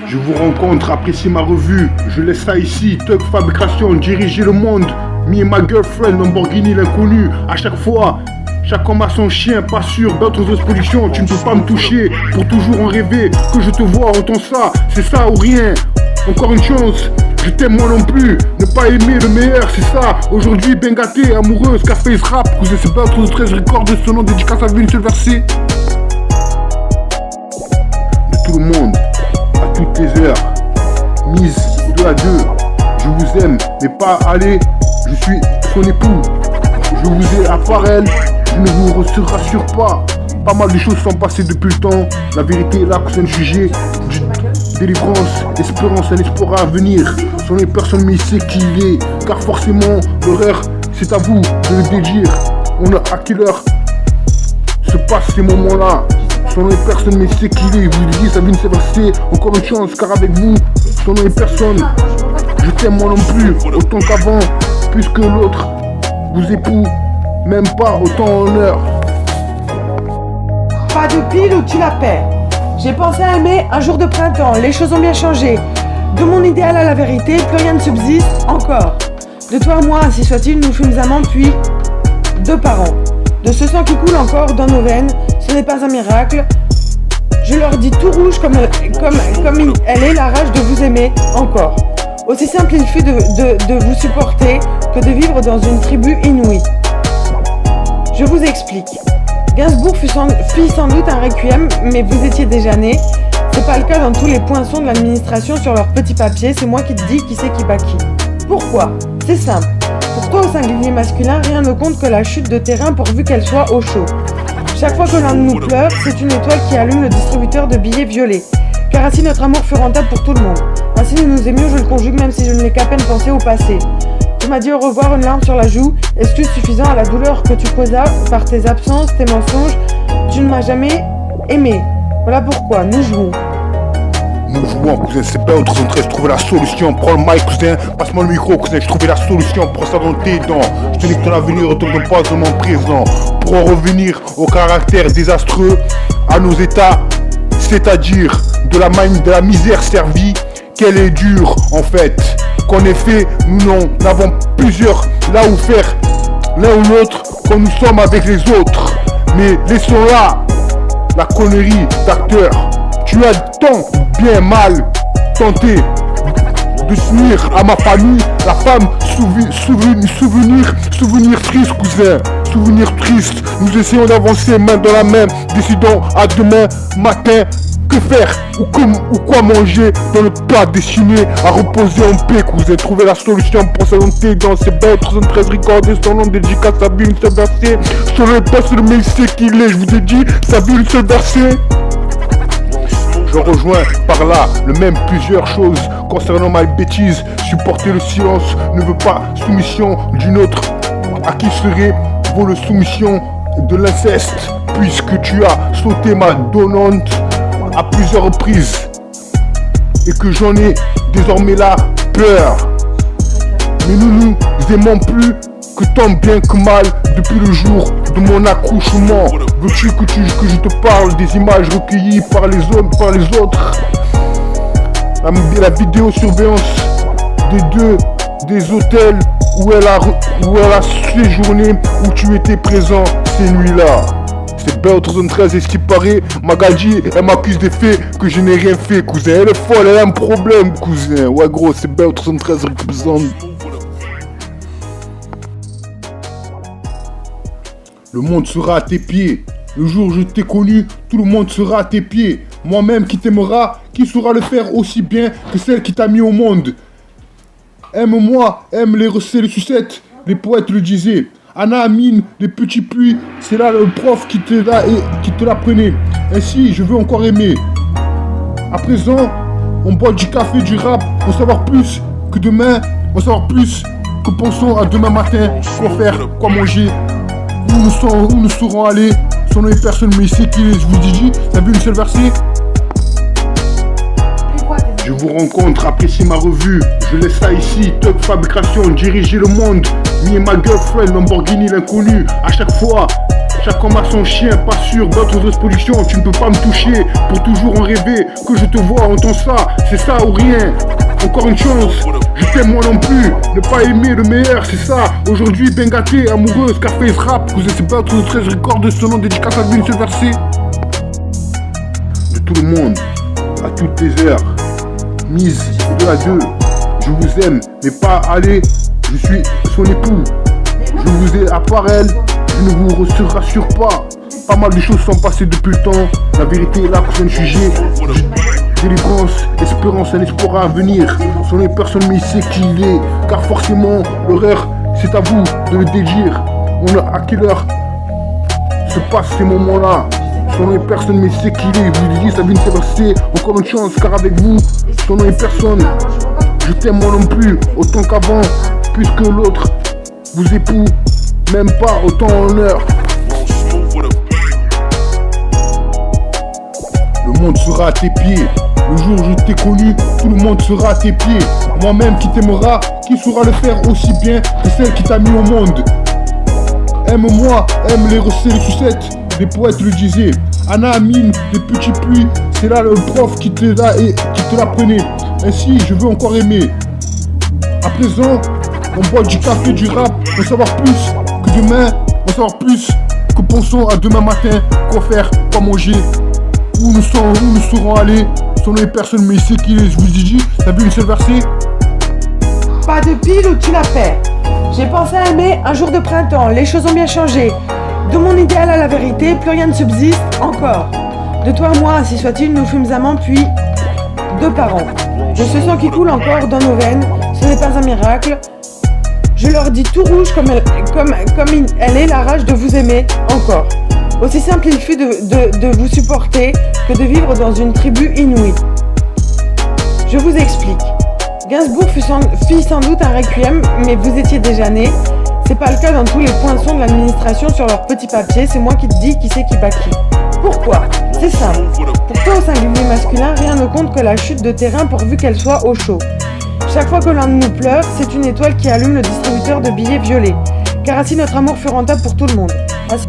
Je vous rencontre, appréciez ma revue. Je laisse ça ici, Thug Fabrication, diriger le monde. Me et ma girlfriend, Lamborghini l'inconnu. À chaque fois, chaque homme a son chien, pas sûr, d'autres expositions. Tu ne peux pas me toucher, pour toujours en rêver. Que je te vois, entends ça, c'est ça ou rien. Encore une chance, je t'aime moi non plus. Ne pas aimer le meilleur, c'est ça. Aujourd'hui, bien gâté, amoureuse, Scarface rap. Cousin, c'est pas 13 records de ce nom, dédicace à une seule versée. De tout le monde, à toutes les heures. Mise 2 à 2. Je vous aime, mais pas aller. Je suis son époux. Je vous ai à part elle. Je ne vous rassure pas. Pas mal de choses sont passées depuis le temps. La vérité est là, que c'est un sujet. Délivrance, espérance, un espoir à venir. Son les personnes, mais il sait qui il est. Car forcément, l'horreur, c'est à vous de le dédire. On a à quelle heure se passent ces moments-là. Son nom est personne, mais il sait qui il est. Vous dites, ça vient de s'éverser. Encore une chance, car avec vous, son nom est personne. Je t'aime moi non plus, autant qu'avant. Puisque l'autre vous époux, même pas autant en heure. Pas de pile ou tu la perds. J'ai pensé à aimer un jour de printemps, les choses ont bien changé. De mon idéal à la vérité, plus rien ne subsiste encore. De toi à moi, ainsi soit-il, nous fûmes amants puis 2 parents. De ce sang qui coule encore dans nos veines, ce n'est pas un miracle. Je leur dis tout rouge comme elle est la rage de vous aimer encore. Aussi simple il fut de vous supporter que de vivre dans une tribu inouïe. Je vous explique. Gainsbourg fit sans doute un requiem, mais vous étiez déjà né. C'est pas le cas dans tous les poinçons de l'administration sur leurs petits papiers, c'est moi qui te dis qui c'est qui bat qui. Pourquoi? C'est simple. Pour toi au singulier masculin, rien ne compte que la chute de terrain pourvu qu'elle soit au chaud. Chaque fois que l'un de nous pleure, c'est une étoile qui allume le distributeur de billets violets. Car ainsi notre amour fut rentable pour tout le monde. Ainsi nous nous aimions, je le conjugue même si je ne l'ai qu'à peine pensé au passé. Tu m'as dit au revoir, une larme sur la joue, excuse suffisant à la douleur que tu causas par tes absences, tes mensonges. Tu ne m'as jamais aimé. Voilà pourquoi nous jouons. Nous jouons, cousin, c'est pas autre centré, je trouvais la solution. Prends le mic, cousin, passe-moi le micro, cousin, je trouvais la solution. Prends ça dans tes dents. Je te dis que ton avenir retourne pas dans mon présent. Pour en revenir au caractère désastreux, à nos états, c'est-à-dire de la misère servie, qu'elle est dure en fait. Qu'en effet, nous n'avons plusieurs là où faire l'un ou l'autre quand nous sommes avec les autres. Mais laissons là la connerie d'acteur. Tu as tant bien mal tenté de s'unir à ma famille. La femme, souvenir triste, cousin. Souvenir triste. Nous essayons d'avancer main dans la main. Décidons à demain matin. Que faire ou quoi manger dans le plat destiné à reposer en paix, cousin. Trouver la solution pour s'allonger dans ces belles 313 recordés. Son nom dédicace, ça vit une seule versée. Sur le poste, le mec sait qu'il est. Je vous ai dit, ça vit une seule versée. Je rejoins par là le même plusieurs choses concernant ma bêtise. Supporter le silence ne veut pas soumission d'une autre. À qui serait vaut le soumission de l'inceste, puisque tu as sauté ma donnante à plusieurs reprises et que j'en ai désormais la peur. Mais nous nous aimons plus que tant bien que mal depuis le jour de mon accouchement. Veux-tu que je te parle des images recueillies par les hommes, par les autres? La vidéosurveillance des hôtels où elle a séjourné, où tu étais présent ces nuits-là. C'est Belle 313 et ce qui paraît, Magadji, elle m'accuse des faits que je n'ai rien fait, cousin. Elle est folle, elle a un problème, cousin. Ouais gros, c'est Belle 313 représente. Le monde sera à tes pieds. Le jour où je t'ai connu, tout le monde sera à tes pieds. Moi-même qui t'aimera, qui saura le faire aussi bien que celle qui t'a mis au monde. Aime-moi, aime les recettes, les sucettes, les poètes le disaient. Anna Amine, les petits puits, c'est là le prof qui te l'apprenait. Ainsi, je veux encore aimer. À présent, on boit du café, du rap, on savoir plus que demain, on savoir plus que pensons à demain matin, quoi faire, quoi manger, où nous serons allés. Son nom est personne, mais ici qui est, je vous dis, t'as vu une seule versée? Je vous rencontre, appréciez ma revue. Je laisse ça ici, Thug Fabrication, diriger le monde. Me et ma girlfriend, Lamborghini l'inconnu. À chaque fois, Chaque homme a son chien, pas sûr d'autres expositions. Tu ne peux pas me toucher, pour toujours en rêver. Que je te vois, entends ça, c'est ça ou rien. Encore une chance, je t'aime moi non plus. Ne pas aimer le meilleur, c'est ça. Aujourd'hui, bien gâté, amoureuse, Scarface rap. Vous êtes pas tous 13 records de son nom, dédicace à lui, ce verset. De tout le monde, à toutes les heures, mise 2 à 2. Je vous aime, mais pas aller. Je suis son époux. Je vous ai à part elle. Je ne vous rassure pas. Pas mal de choses sont passées depuis le temps. La vérité est là pour un sujet. Délivrance, espérance, un espoir à venir. Son est personne mais il sait qui il est. Car forcément, l'horreur, c'est à vous de le dédire. On a à quelle heure se passent ces moments-là. Son est personne mais il sait qui il est. Vous dites, ça vient de s'éverser. Encore une chance, car avec vous, son est personne. Je t'aime moi non plus, autant qu'avant. Puisque l'autre vous époux, même pas autant en heure. Le monde sera à tes pieds. Le jour où je t'ai connu, tout le monde sera à tes pieds. Moi-même qui t'aimera, qui saura le faire aussi bien que celle qui t'a mis au monde. Aime-moi, aime les recettes, les sucettes. Les poètes le disaient. Anna Amine, des petits pluies, c'est là le prof qui te l'apprenait. Ainsi, je veux encore aimer. À présent, on boit du café, du rap, on savoir plus que demain, on savoir plus que pensons à demain matin, quoi faire, quoi manger, où nous serons allés. Son nom est personne, mais il sait qui est. Je vous dis, t'as vu une seule versée? Pas de pile ou tu la perds. J'ai pensé à aimer un jour de printemps, les choses ont bien changé. De mon idéal à la vérité, plus rien ne subsiste encore. De toi à moi, ainsi soit-il, nous fûmes amants puis 2 parents. De ce sang qui coule encore dans nos veines, ce n'est pas un miracle. Je leur dis tout rouge comme elle est la rage de vous aimer encore. Aussi simple il fut de vous supporter que de vivre dans une tribu inouïe. Je vous explique. Gainsbourg fit sans doute un requiem, mais vous étiez déjà né. C'est pas le cas dans tous les poinçons de l'administration sur leur petit papier, c'est moi qui te dis qui c'est qui bat qui. Pourquoi? C'est simple. Pour toi au singulier masculin, rien ne compte que la chute de terrain pourvu qu'elle soit au chaud. Chaque fois que l'un de nous pleure, c'est une étoile qui allume le distributeur de billets violets. Car ainsi notre amour fut rentable pour tout le monde. Ainsi...